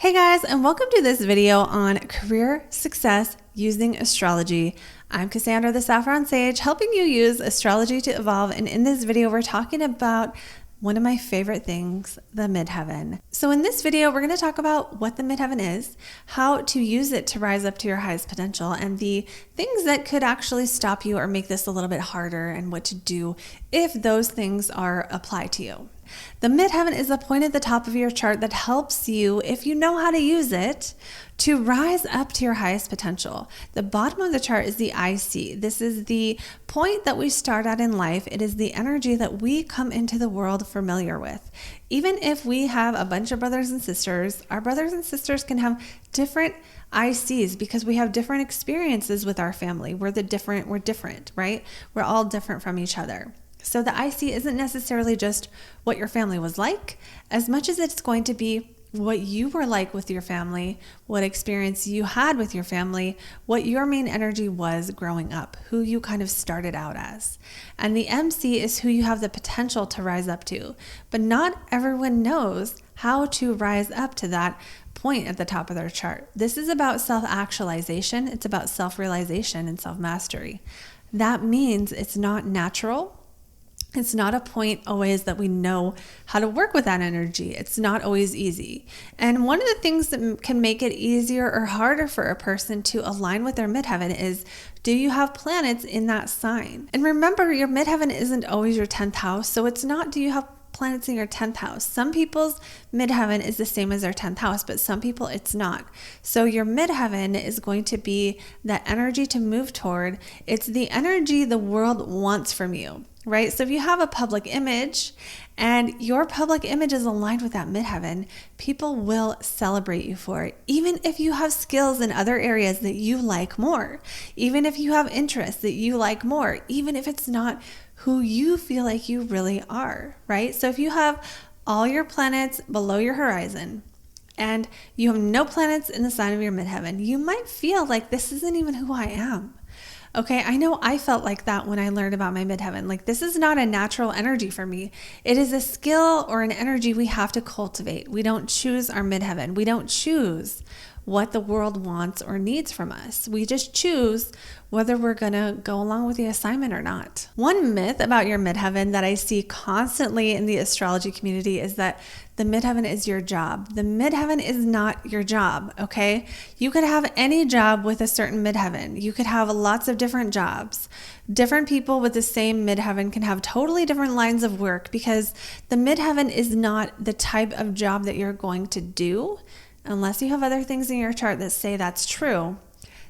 Hey guys, and welcome to this video on career success using astrology. I'm Cassandra, the Saffron Sage, helping you use astrology to evolve. And in this video, we're talking about one of my favorite things, the midheaven. So in this video, we're going to talk about what the midheaven is, how to use it to rise up to your highest potential, and the things that could actually stop you or make this a little bit harder, and what to do if those things are applied to you. The midheaven is a point at the top of your chart that helps you, if you know how to use it, to rise up to your highest potential. The bottom of the chart is the IC. This is the point that we start at in life. It is the energy that we come into the world familiar with. Even if we have a bunch of brothers and sisters, our brothers and sisters can have different ICs because we have different experiences with our family. We're different, right? We're all different from each other. So the IC isn't necessarily just what your family was like, as much as it's going to be what you were like with your family, what experience you had with your family, what your main energy was growing up, who you kind of started out as. And the MC is who you have the potential to rise up to. But not everyone knows how to rise up to that point at the top of their chart. This is about self-actualization. It's about self-realization and self-mastery. That means it's not natural. It's not a point always that we know how to work with that energy. It's not always easy. And one of the things that can make it easier or harder for a person to align with their midheaven is, do you have planets in that sign? And remember, your midheaven isn't always your 10th house. So it's not, do you have planets in your 10th house? Some people's midheaven is the same as their 10th house, but some people it's not. So your midheaven is going to be that energy to move toward. It's the energy the world wants from you, right? So if you have a public image and your public image is aligned with that midheaven, people will celebrate you for it. Even if you have skills in other areas that you like more, even if you have interests that you like more, even if it's not who you feel like you really are, right? So if you have all your planets below your horizon and you have no planets in the sign of your midheaven, you might feel like this isn't even who I am. Okay, I know I felt like that when I learned about my midheaven. Like, this is not a natural energy for me. It is a skill or an energy we have to cultivate. We don't choose our midheaven. We don't choose what the world wants or needs from us. We just choose whether we're going to go along with the assignment or not. One myth about your midheaven that I see constantly in the astrology community is that the midheaven is your job. The midheaven is not your job, okay? You could have any job with a certain midheaven. You could have lots of different jobs. Different people with the same midheaven can have totally different lines of work because the midheaven is not the type of job that you're going to do, unless you have other things in your chart that say that's true.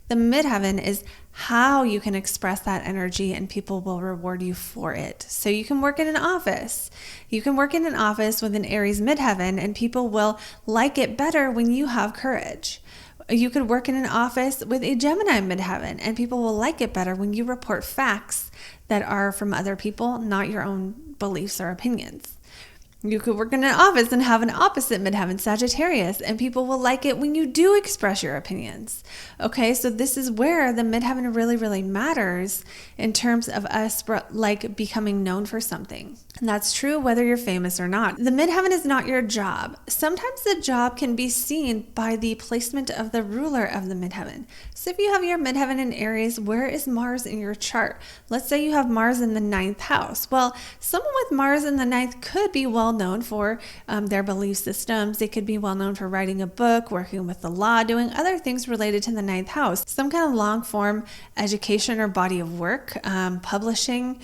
The midheaven is how you can express that energy and people will reward you for it. So you can work in an office. You can work in an office with an Aries midheaven and people will like it better when you have courage. You could work in an office with a Gemini midheaven and people will like it better when you report facts that are from other people, not your own beliefs or opinions. You could work in an office and have an opposite midheaven, Sagittarius, and people will like it when you do express your opinions. Okay, so this is where the midheaven really, really matters in terms of us like becoming known for something. And that's true whether you're famous or not. The midheaven is not your job. Sometimes the job can be seen by the placement of the ruler of the midheaven. So if you have your midheaven in Aries, where is Mars in your chart? Let's say you have Mars in the 9th house. Well, someone with Mars in the 9th could be well known for their belief systems. They could be well known for writing a book, working with the law, doing other things related to the 9th house. Some kind of long form education or body of work, publishing,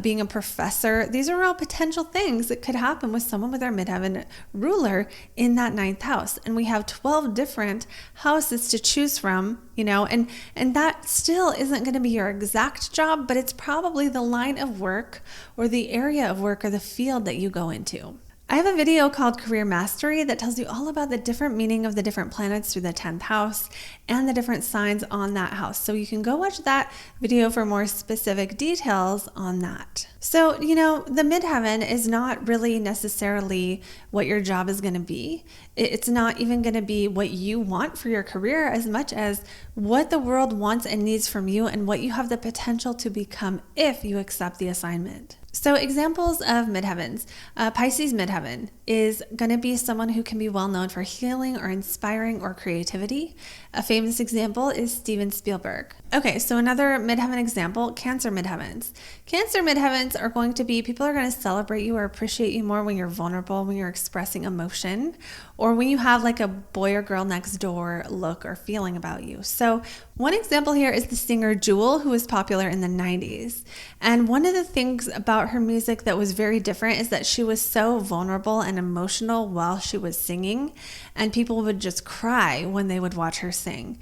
being a professor. These are all potential things that could happen with someone with their midheaven ruler in that 9th house. And we have 12 different houses to choose from, and that still isn't going to be your exact job, but it's probably the line of work or the area of work or the field that you go into. I have a video called Career Mastery that tells you all about the different meaning of the different planets through the 10th house and the different signs on that house. So you can go watch that video for more specific details on that. So, the midheaven is not really necessarily what your job is going to be. It's not even going to be what you want for your career as much as what the world wants and needs from you and what you have the potential to become if you accept the assignment. So examples of midheavens. Pisces midheaven is going to be someone who can be well known for healing or inspiring or creativity. A famous example is Steven Spielberg. Okay, so another midheaven example, Cancer midheavens. Cancer midheavens are going to be, people are going to celebrate you or appreciate you more when you're vulnerable, when you're expressing emotion, or when you have like a boy or girl next door look or feeling about you. So one example here is the singer Jewel, who was popular in the 90s. And one of the things about her music that was very different is that she was so vulnerable and emotional while she was singing, and people would just cry when they would watch her sing.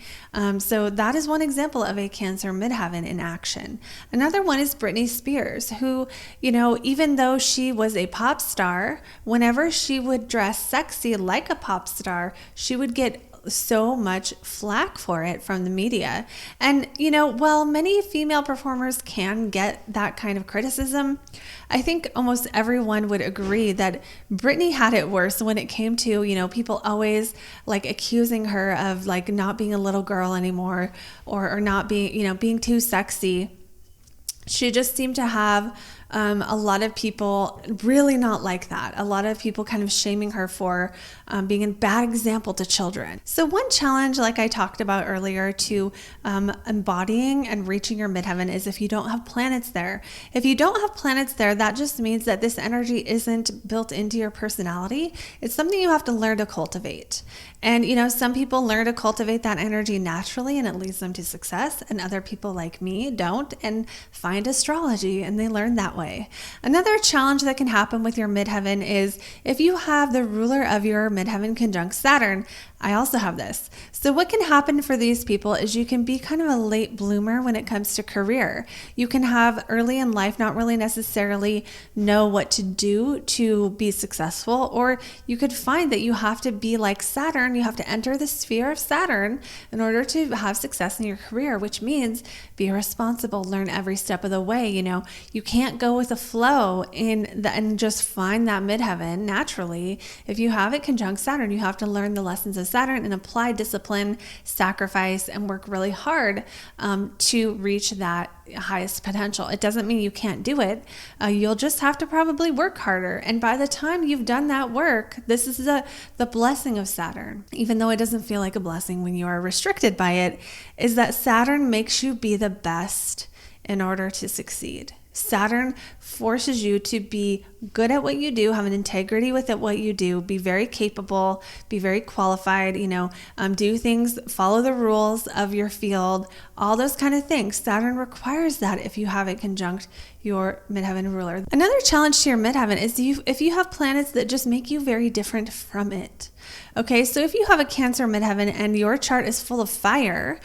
So that is one example of a Cancer midheaven in action. Another one is Britney Spears, who, even though she was a pop star, whenever she would dress sexy like a pop star, she would get so much flack for it from the media. And, while many female performers can get that kind of criticism, I think almost everyone would agree that Britney had it worse when it came to, people always like accusing her of like not being a little girl anymore, or not being, being too sexy. She just seemed to have a lot of people really not like that. A lot of people kind of shaming her for being a bad example to children. So one challenge, like I talked about earlier, to embodying and reaching your midheaven is if you don't have planets there. If you don't have planets there, that just means that this energy isn't built into your personality. It's something you have to learn to cultivate. And, some people learn to cultivate that energy naturally and it leads them to success. And other people like me don't and find astrology and they learn that way. Another challenge that can happen with your midheaven is if you have the ruler of your midheaven conjunct Saturn. I also have this. So what can happen for these people is you can be kind of a late bloomer when it comes to career. You can have early in life not really necessarily know what to do to be successful, or you could find that you have to be like Saturn. You have to enter the sphere of Saturn in order to have success in your career, which means be responsible, learn every step of the way. You can't go with the flow and just find that midheaven naturally. If you have it conjunct Saturn, you have to learn the lessons of Saturn and apply discipline, sacrifice, and work really hard to reach that highest potential. It doesn't mean you can't do it. You'll just have to probably work harder. And by the time you've done that work, this is the blessing of Saturn, even though it doesn't feel like a blessing when you are restricted by it, is that Saturn makes you be the best in order to succeed. Saturn forces you to be good at what you do, have an integrity with it, what you do, be very capable, be very qualified, do things, follow the rules of your field, all those kind of things. Saturn requires that if you have it conjunct your midheaven ruler. Another challenge to your midheaven is if you have planets that just make you very different from it. Okay, so if you have a Cancer midheaven and your chart is full of fire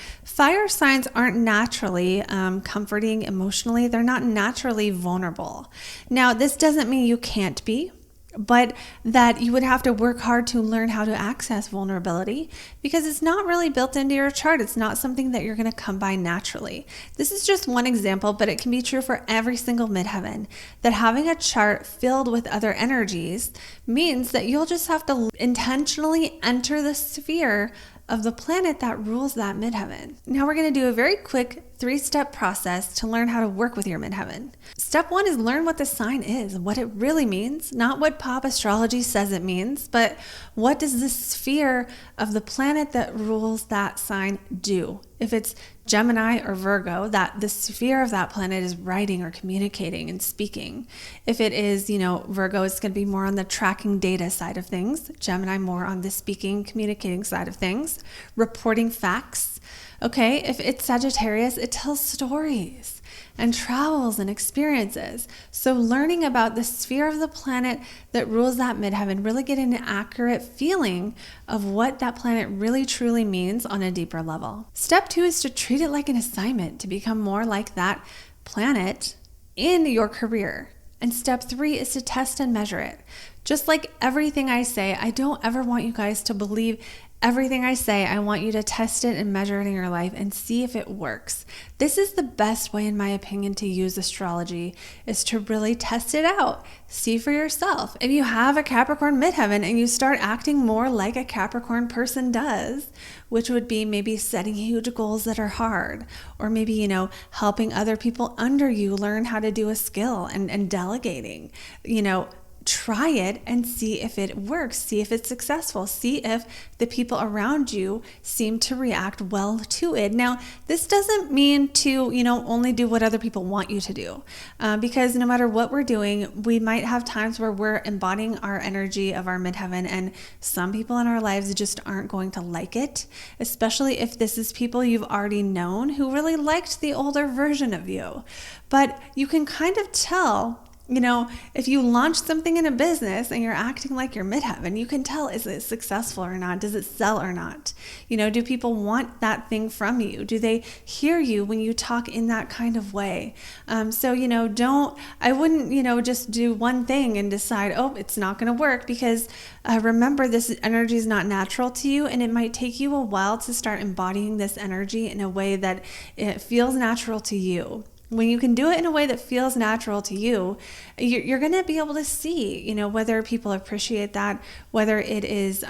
signs aren't naturally comforting emotionally. They're not naturally vulnerable. Now, this doesn't mean you can't be, but that you would have to work hard to learn how to access vulnerability because it's not really built into your chart. It's not something that you're going to come by naturally. This is just one example, but it can be true for every single midheaven, that having a chart filled with other energies means that you'll just have to intentionally enter the sphere of the planet that rules that midheaven. Now we're going to do a very quick 3-step process to learn how to work with your midheaven. Step 1 is learn what the sign is, what it really means, not what pop astrology says it means, but what does the sphere of the planet that rules that sign do? If it's Gemini or Virgo, that the sphere of that planet is writing or communicating and speaking. If it is, Virgo, it's going to be more on the tracking data side of things. Gemini more on the speaking, communicating side of things, reporting facts. Okay, if it's Sagittarius, it tells stories and travels and experiences. So learning about the sphere of the planet that rules that midheaven, really getting an accurate feeling of what that planet really truly means on a deeper level. Step 2 is to treat it like an assignment to become more like that planet in your career. And step 3 is to test and measure it. Just like everything I say, I don't ever want you guys to believe everything I say. I want you to test it and measure it in your life and see if it works. This is the best way, in my opinion, to use astrology, is to really test it out. See for yourself. If you have a Capricorn midheaven and you start acting more like a Capricorn person does, which would be maybe setting huge goals that are hard, or maybe, helping other people under you learn how to do a skill and delegating, try it and see if it works. See if it's successful. See if the people around you seem to react well to it. Now, this doesn't mean to, only do what other people want you to do, because no matter what we're doing, we might have times where we're embodying our energy of our midheaven, and some people in our lives just aren't going to like it, especially if this is people you've already known who really liked the older version of you. But you can kind of tell, if you launch something in a business and you're acting like your midheaven, you can tell, is it successful or not? Does it sell or not? Do people want that thing from you? Do they hear you when you talk in that kind of way? I wouldn't, just do one thing and decide, oh, it's not going to work, because remember, this energy is not natural to you, and it might take you a while to start embodying this energy in a way that it feels natural to you. When you can do it in a way that feels natural to you, you're going to be able to see, whether people appreciate that, whether it is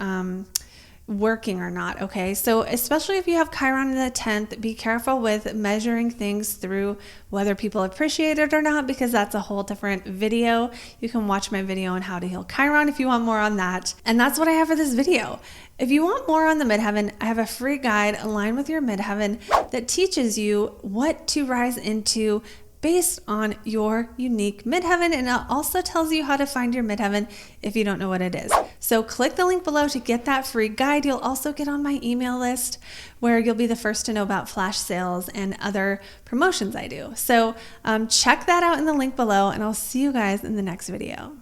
working or not. Okay. So especially if you have Chiron in the 10th, be careful with measuring things through whether people appreciate it or not, because that's a whole different video. You can watch my video on how to heal Chiron if you want more on that. And that's what I have for this video. If you want more on the midheaven, I have a free guide, Align with Your Midheaven, that teaches you what to rise into based on your unique midheaven, and it also tells you how to find your midheaven if you don't know what it is. So click the link below to get that free guide. You'll also get on my email list, where you'll be the first to know about flash sales and other promotions I do. So check that out in the link below, and I'll see you guys in the next video.